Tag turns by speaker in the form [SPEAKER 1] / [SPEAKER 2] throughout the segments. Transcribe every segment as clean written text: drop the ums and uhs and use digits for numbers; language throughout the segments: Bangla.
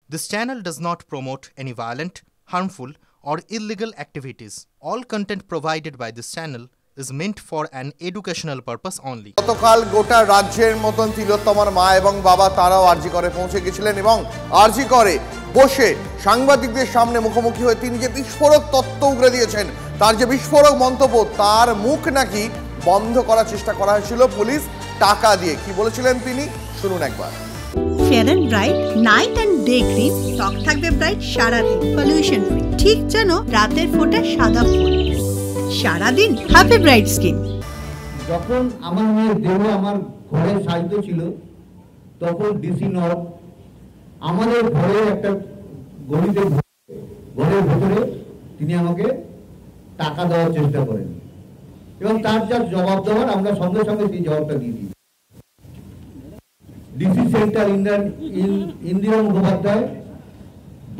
[SPEAKER 1] This channel does not promote any violent, harmful, or illegal activities. All content provided by this channel is meant for an educational purpose only.
[SPEAKER 2] গতকাল গোটা রাজ্যের মতন তিলোত্তমার মা এবং বাবা তারাও আরজি করে পৌঁছে গেছিলেন এবং আরজি করে বসে সাংবাদিকদের সামনে মুখোমুখি হয়ে তিনি যে বিস্ফোরক তত্ত্ব উগরে দিয়েছেন, তার যে বিস্ফোরক মন্তব্য, তার মুখ নাকি বন্ধ করার চেষ্টা করা হয়েছিল পুলিশ টাকা দিয়ে। কি বলেছিলেন তিনি শুনুন একবার।
[SPEAKER 3] Fair and bright night and day cream ত্বক থাকবে ব্রাইট সারাদিন, পলিউশন ফ্রি, ঠিক যেন রাতের ফোঁটা সাদা ফুল। সারাদিন হ্যাপি ব্রাইট স্কিন।
[SPEAKER 4] যখন আমার মেয়ের দেহ আমার ঘরে সাহিত্য ছিল, তখন ডিসি নর্থ আমাদের ঘরে একটা গলিতে ঘরের ভেতরে তিনি আমাকে টাকা দেওয়ার চেষ্টা করেন এবং তার যা জবাব দেওয়ার আমরা সঙ্গে সঙ্গে সেই জবাবটা দিয়ে দিই। ডিসি সেন্টার ইন্দিরা মুখোপাধ্যায়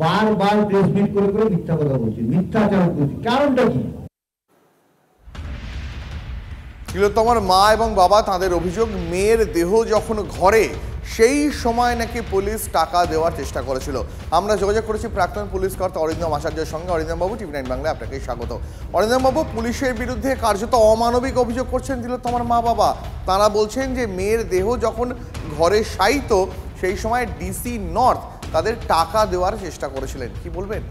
[SPEAKER 4] বারবার প্রেস মিট করে করে মিথ্যা কথা বলছে, মিথ্যাচার করছে। কারণটা কি?
[SPEAKER 2] তিলোত্তমার মা এবং বাবা তাদের অভিযোগ, মেয়ের দেহ যখন ঘরে সেই সময় নাকি পুলিশ টাকা দেওয়ার চেষ্টা করেছিল। আমরা যোগাযোগ করেছি প্রাক্তন পুলিশ কর্তা অরিন্দম আচার্যের সঙ্গে। অরিন্দম বাবু, টিভি 9 বাংলায় আপনাকে স্বাগত। অরিন্দম বাবু, পুলিশের বিরুদ্ধে কার্যত অমানবিক অভিযোগ করছেন তিলোত্তমার মা বাবা। তারা বলছেন যে মেয়ের দেহ যখন ঘরে শায়িত সেই সময় ডিসি নর্থ তাদের টাকা দেওয়ার চেষ্টা করেছিলেন। কি বলবেন?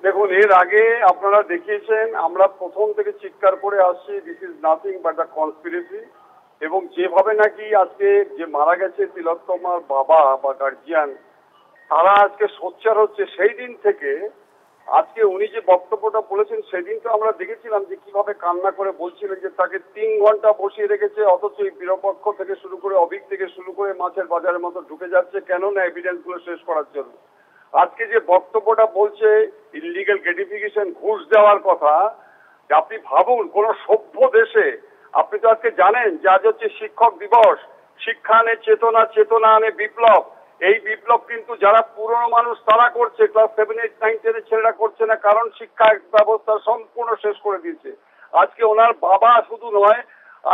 [SPEAKER 5] দেখুন, এর আগে আপনারা দেখিয়েছেন, আমরা প্রথম থেকে চিৎকার করে আসছি this is nothing but the conspiracy. এবং যেভাবে নাকি আজকে যে মারা গেছে তিলোত্তমার বাবা বা গার্জিয়ান, তারা আজকে সোচ্চার হচ্ছে, সেই দিন থেকে আজকে উনি যে বক্তব্যটা বলেছেন সেদিন তো আমরা দেখেছিলাম যে কিভাবে কান্না করে বলছিলেন যে তাকে 3 ঘন্টা বসিয়ে রেখেছে, অথচ এই বিরপক্ষ থেকে শুরু করে অভিক থেকে শুরু করে মাছের বাজারের মতো ঢুকে যাচ্ছে, কেন না এভিডেন্স গুলো শেষ করার জন্য। আজকে যে বক্তব্যটা বলছে ইলিগাল গ্রেটিফিকেশন, ঘুষ দেওয়ার কথা, আপনি ভাবুন কোন সভ্য দেশে, আপনি তো আজকে জানেন যে আজ হচ্ছে শিক্ষক দিবস, শিক্ষা আনে চেতনা, চেতনা আনে বিপ্লব। এই বিপ্লব কিন্তু যারা পুরনো মানুষ তারা করছে, ক্লাস 7, 8, 9, 10 এর ছেলেরা করছে না, কারণ শিক্ষা ব্যবস্থা সম্পূর্ণ শেষ করে দিয়েছে। আজকে ওনার বাবা শুধু নয়,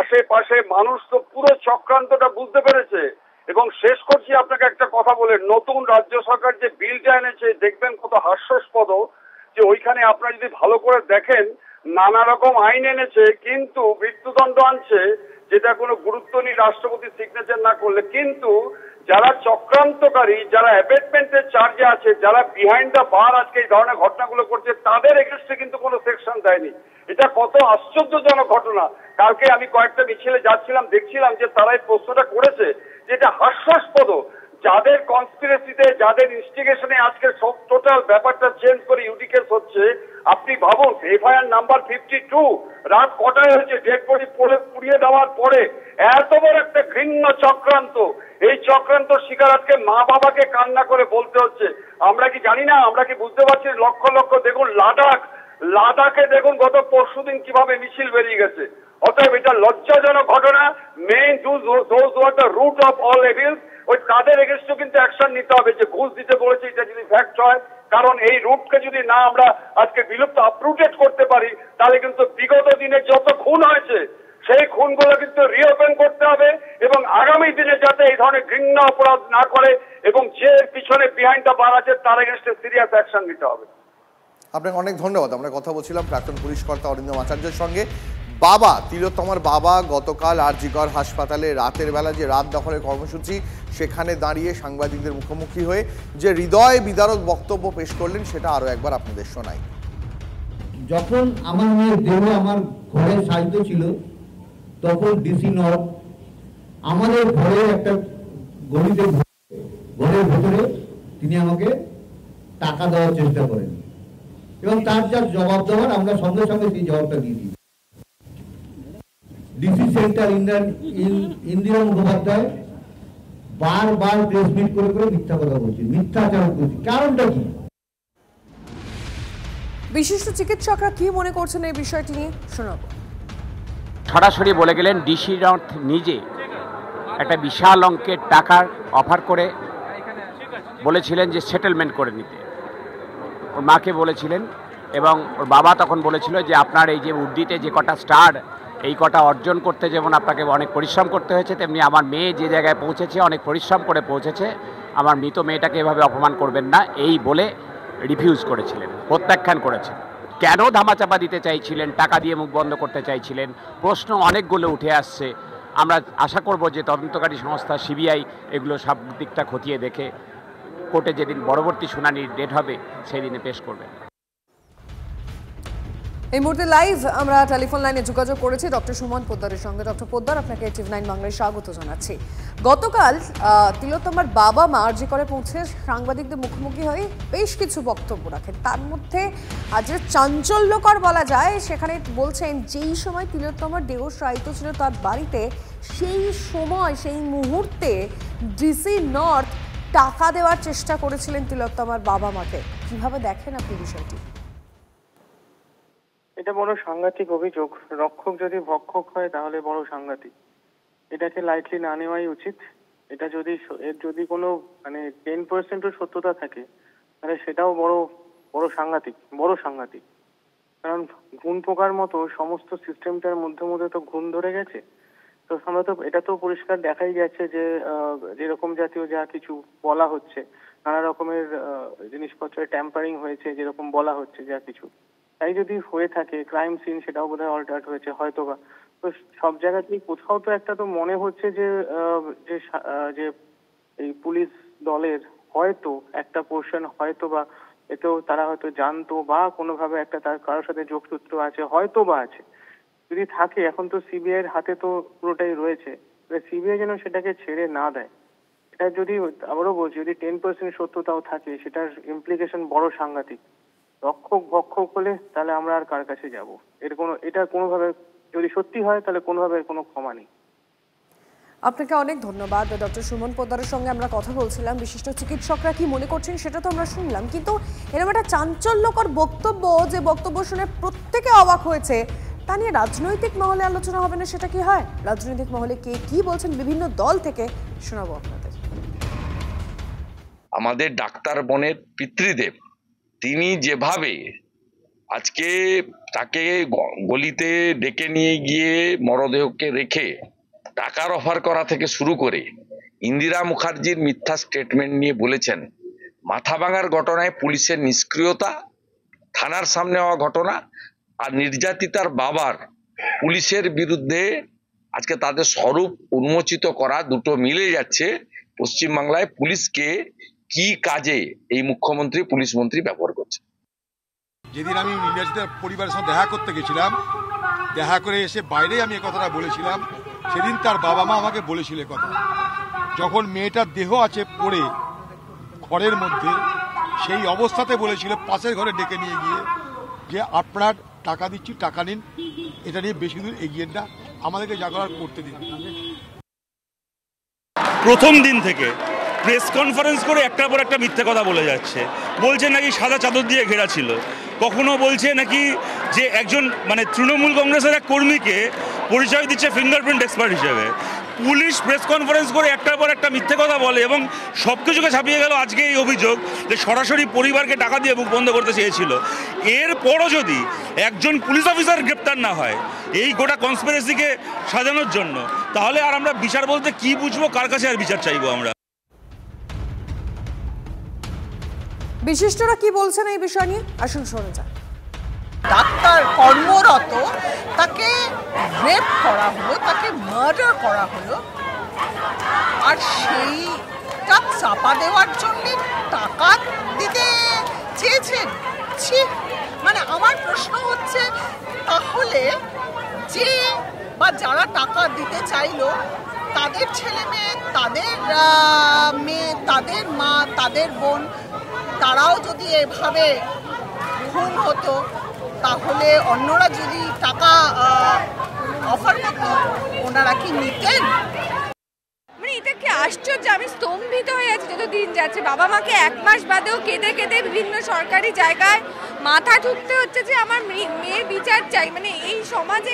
[SPEAKER 5] আশেপাশে মানুষ তো পুরো চক্রান্তটা বুঝতে পেরেছে। এবং শেষ করছি আপনাকে একটা কথা বলে, নতুন রাজ্য সরকার যে বিলটা এনেছে দেখবেন কত হাস্যাস্পদ, যে ওইখানে আপনারা যদি ভালো করে দেখেন নানা রকম আইন এনেছে, কিন্তু মৃত্যুদণ্ড আনছে, যেটা কোনো গুরুত্ব নেই রাষ্ট্রপতি সিগনেচার না করলে। কিন্তু যারা চক্রান্তকারী, যারা অ্যাবেটমেন্টের চার্জে আছে, যারা বিহাইন্ড দ্য বার আজকে এই ধরনের ঘটনাগুলো করছে, তাদের এগেইনস্টে কিন্তু কোনো সেকশন দেয়নি। এটা কত আশ্চর্যজনক ঘটনা। কালকে আমি কয়েকটা মিছিলে যাচ্ছিলাম, দেখছিলাম যে তারা এই প্রশ্নটা করেছে, যেটা হাস্যাস্পদ। যাদের কনস্পিরেসিতে, যাদের ইনস্টিগেশনে আজকে সব টোটাল ব্যাপারটা চেঞ্জ করে ইউডি কেস হচ্ছে। আপনি ভাবুন, এফআইআর নাম্বার 52 রাত কটায় হয়েছে, ডেড বডি পুড়িয়ে দেওয়ার পরে এত বড় একটা ঘৃণ্য চক্রান্ত। এই চক্রান্ত শিকার আজকে মা বাবাকে কান্না করে বলতে হচ্ছে। আমরা কি জানি না? আমরা কি বুঝতে পারছি? লক্ষ লক্ষ দেখুন, লাদাখে দেখুন গত পরশুদিন কিভাবে মিছিল বেরিয়ে গেছে। অতএব এটা লজ্জাজনক ঘটনা। Main the root of all evil, ওই তাদের এগেইনস্টে কিন্তু অ্যাকশন নিতে হবে, যে ঘুষ দিতে বলেছে এটা যদি ফ্যাক্ট হয়। কারণ এই রুটকে যদি না আমরা আজকে বিলুপ্ত আপরুটেড করতে পারি, তাহলে কিন্তু বিগত দিনে যত খুন হয়েছে সেই খুনগুলো কিন্তু রিওপেন করতে হবে এবং আগামী দিনে যাতে এই ধরনের ঘৃণ্য অপরাধ না করে এবং যে পিছনে বিহাইন্ড দ্য বার আছে তার এগেইনস্টে সিরিয়াস অ্যাকশন নিতে হবে।
[SPEAKER 2] আপনাকে অনেক ধন্যবাদ। আমরা কথা বলছিলাম প্রাক্তন পুলিশ কর্তা অরিন্দম আচার্যের সঙ্গে। বাবা, তিলোত্তমার বাবা গতকাল আরজিকর হাসপাতালে রাতের বেলা যে রাত দখলের কর্মসূচি, সেখানে দাঁড়িয়ে সাংবাদিকদের মুখোমুখি হয়ে যে হৃদয় বিদারক বক্তব্য পেশ করলেন, সেটা আরো একবার আপনাদের শোনাই।
[SPEAKER 4] যখন আমার মেয়ের দেহ আমার ঘরে সাহিত্য ছিল, তখন ডিসি নর্থ আমাদের ঘরে একটা গলিতে ঘরের ভেতরে তিনি আমাকে টাকা দেওয়ার চেষ্টা করেন এবং তার যা জবাব দেওয়ার আমরা সঙ্গে সঙ্গে সেই জবাবটা দিয়ে দিই। ডিসি সেন্টার ইন্দিরা মুখোপাধ্যায় বারবার প্রেস মিট করে করে মিথ্যা কথা বলছে, মিথ্যাচার করছে। কারণটা কি?
[SPEAKER 6] বিশিষ্ট চিকিৎসকরা কি মনে করছেন এই বিষয়টি নিয়ে শোনাবো।
[SPEAKER 7] সরাসরি বলে গেলেন ডিসি নর্থ নিজে একটা বিশাল অঙ্কের টাকার অফার করে বলেছিলেন যে সেটেলমেন্ট করে নিতে, ওর মাকে বলেছিলেন। এবং ওর বাবা তখন বলেছিল যে আপনার এই যে উর্দিতে যে কটা স্টার, এই কটা অর্জন করতে যেমন আপনাকে অনেক পরিশ্রম করতে হয়েছে, তেমনি আমার মেয়ে যে জায়গায় পৌঁছেছে অনেক পরিশ্রম করে পৌঁছেছে, আমার মৃত মেয়েটাকে এভাবে অপমান করবেন না এই বলে রিফিউজ করেছিলেন, প্রত্যাখ্যান করেছেন। কেন ধামাচাপা দিতে চাইছিলেন, টাকা দিয়ে মুখ বন্ধ করতে চাইছিলেন, প্রশ্ন অনেকগুলো উঠে আসছে। আমরা আশা করব যে তদন্তকারী সংস্থা সিবিআই এগুলো সব দিকটা খতিয়ে দেখে কোর্টে যেদিন পরবর্তী শুনানির ডেট হবে সেই দিনে পেশ করবে।
[SPEAKER 6] এই মুহূর্তে লাইভ আমরা টেলিফোন লাইনে যোগাযোগ করেছি ডক্টর সুমন পোদ্দারের সঙ্গে। ডক্টর পোদ্দার, আপনাকে TV9 বাংলায় স্বাগত জানাচ্ছি। গতকাল তিলোত্তমার বাবা মা আরজি করে পৌঁছে সাংবাদিকদের মুখোমুখি হয়ে বেশ কিছু বক্তব্য রাখেন। তার মধ্যে আজ চাঞ্চল্যকর বলা যায়, সেখানে বলছেন যেই সময় তিলোত্তমার দেহ শায়িত ছিল তার বাড়িতে, সেই সময় সেই মুহূর্তে ডিসি নর্থ টাকা দেওয়ার চেষ্টা করেছিলেন তিলোত্তমার বাবা মাকে। কিভাবে দেখেন আপনি বিষয়টি?
[SPEAKER 8] এটা বড় সাংঘাতিক অভিযোগ। রক্ষক যদি ভক্ষক হয় তাহলে বড় সাংঘাতিক। এটাকে লাইটলি না নেওয়াই উচিত। এটা যদি কোনো 10% সত্যতা থাকে তাহলে সেটাও বড় সাংঘাতিক। কারণ ঘুণ পোকার মতো সমস্ত সিস্টেমটার মধ্যে তো ঘুণ ধরে গেছে। তো আমরা তো এটা তো পরিষ্কার দেখাই গেছে যে যেরকম জাতীয় যা কিছু বলা হচ্ছে, নানা রকমের জিনিসপত্রের ট্যাম্পারিং হয়েছে যেরকম বলা হচ্ছে যা কিছু, তাই যদি হয়ে থাকে ক্রাইম সিন সেটাও বোধহয় অল্টার্ড হয়েছে হয়তোবা। তো সব জায়গাতেই কোথাও তো একটা তো মনে হচ্ছে যে এই পুলিশ দলের হয়তো একটা পোর্শন হয়তোবা এতেও তারা হয়তো জানতো বা কোনোভাবে একটা তার কারোর সাথে যোগসূত্র আছে, হয়তো বা আছে। যদি থাকে, এখন তো সিবিআইয়ের হাতে তো পুরোটাই রয়েছে, সিবিআই যেন সেটাকে ছেড়ে না দেয়। এটা যদি আবারও বলছি, যদি 10% সত্যতাও থাকে সেটার ইমপ্লিকেশন বড় সাংঘাতিক। রক্ষক ভক্ষক হলে তাহলে আমরা আর কার কাছে যাব? এটা কোনোভাবে যদি সত্যি হয় তাহলে কোনোভাবে কোনো ক্ষমা নেই।
[SPEAKER 6] আপনাকে অনেক ধন্যবাদ। ডক্টর সুমন পোদ্দারের সঙ্গে আমরা কথা বলছিলাম। বিশিষ্ট চিকিৎসকরা কি মনে করছেন সেটা তো আমরা শুনলাম, কিন্তু এরকম একটা চাঞ্চল্যকর বক্তব্য, যে বক্তব্য শুনে প্রত্যেকে অবাক হয়েছে, তা নিয়ে রাজনৈতিক মহলে আলোচনা হবে না, সেটা কি হয়? রাজনৈতিক মহলে কে কি বলছেন বিভিন্ন দল থেকে শোনাবো আপনাদের।
[SPEAKER 9] আমাদের ডাক্তার বোনের পিতৃদেব, তিনি যেভাবে আজকে তাকে গলিতে ডেকে নিয়ে গিয়ে মরদেহকে রেখে টাকার অফার করা থেকে শুরু করে ইন্দিরা মুখার্জির মিথ্যা স্টেটমেন্ট নিয়ে বলেছেন, মাথা ভাঙার ঘটনায় পুলিশের নিষ্ক্রিয়তা, থানার সামনে হওয়া ঘটনা আর নির্যাতিতার বাবার পুলিশের বিরুদ্ধে আজকে তাদের স্বরূপ উন্মোচিত করা, দুটো মিলে যাচ্ছে। পশ্চিমবাংলায় পুলিশকে কি কাজে এই মুখ্যমন্ত্রী পুলিশ মন্ত্রী ব্যবহার করছে।
[SPEAKER 10] যেদিন আমি নির্যাতিতার পরিবারের সঙ্গে দেখা করতে গেছিলাম, দেখা করে এসে বাইরে আমি এই কথাটা বলেছিলাম, সেদিন তার বাবা মা আমাকে বলেছিল কথা, যখন মেয়েটার দেহ আছে পড়ে ঘরের মধ্যে, সেই অবস্থাতে বলেছিল পাশের ঘরে ডেকে নিয়ে গিয়ে যে আপনার টাকা দিচ্ছি, টাকা নিন, এটা নিয়ে বেশি দূর এগিয়ে না, আমাদেরকে যা করার করতে দিন।
[SPEAKER 11] প্রথম দিন থেকে প্রেস কনফারেন্স করে একটার পর একটা মিথ্যে কথা বলে যাচ্ছে। বলছে নাকি সাদা চাদর দিয়ে ঘেরা ছিল, কখনো বলছে নাকি যে একজন তৃণমূল কংগ্রেসের এক কর্মীকে পরিচয় দিচ্ছে ফিঙ্গারপ্রিন্ট এক্সপার্ট হিসেবে। পুলিশ প্রেস কনফারেন্স করে একটার পর একটা মিথ্যে কথা বলে এবং সব কিছুকে ছাপিয়ে গেল আজকে এই অভিযোগ যে সরাসরি পরিবারকে টাকা দিয়ে মুখ বন্ধ করতে চেয়েছিল। এরপরও যদি একজন পুলিশ অফিসার গ্রেপ্তার না হয় এই গোটা কনস্পিরেসিকে সাজানোর জন্য, তাহলে আর আমরা বিচার বলতে কি বুঝবো, কার কাছে আর বিচার চাইবো আমরা?
[SPEAKER 6] বিশিষ্টরা কি বলছেন এই বিষয় নিয়ে, আসুন শোনা যাক।
[SPEAKER 12] ডাক্তার কর্মরত, তাকে রেপ করা হলো, তাকে মার্ডার করা হলো, আর সেইটা চাপা দেওয়ার জন্য টাকা দিতে চেয়েছেন। আমার প্রশ্ন হচ্ছে, তাহলে যে বা যারা টাকা দিতে চাইলো তাদের ছেলে মেয়ে, তাদের তাদের মা, তাদের বোন, তারাও যদি এভাবে খুন হতো, তাহলে অন্যরা যদি টাকা অফার করতো ওনারা কি নিতেন?
[SPEAKER 13] এটা কি আশ্চর্য! আমি স্তম্ভিত হয়ে আছি যত দিন যাচ্ছে। বাবা মাকে 1 মাস বাদেও কেঁদে কেঁদে বিভিন্ন সরকারি জায়গায় মাথা ঠুকতে হচ্ছে যে আমার মেয়ের বিচার চাই। এই সমাজে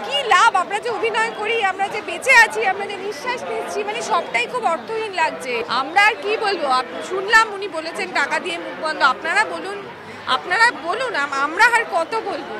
[SPEAKER 13] কি লাভ? আমরা যে অভিনয় করি, আমরা যে বেঁচে আছি, আমরা যে নিঃশ্বাস নিচ্ছি, সবটাই খুব অর্থহীন লাগছে। আমরা আর কি বলবো? শুনলাম উনি বলেছেন টাকা দিয়ে মুখ বন্ধ। আপনারা বলুন, আমরা আর কত বলবো?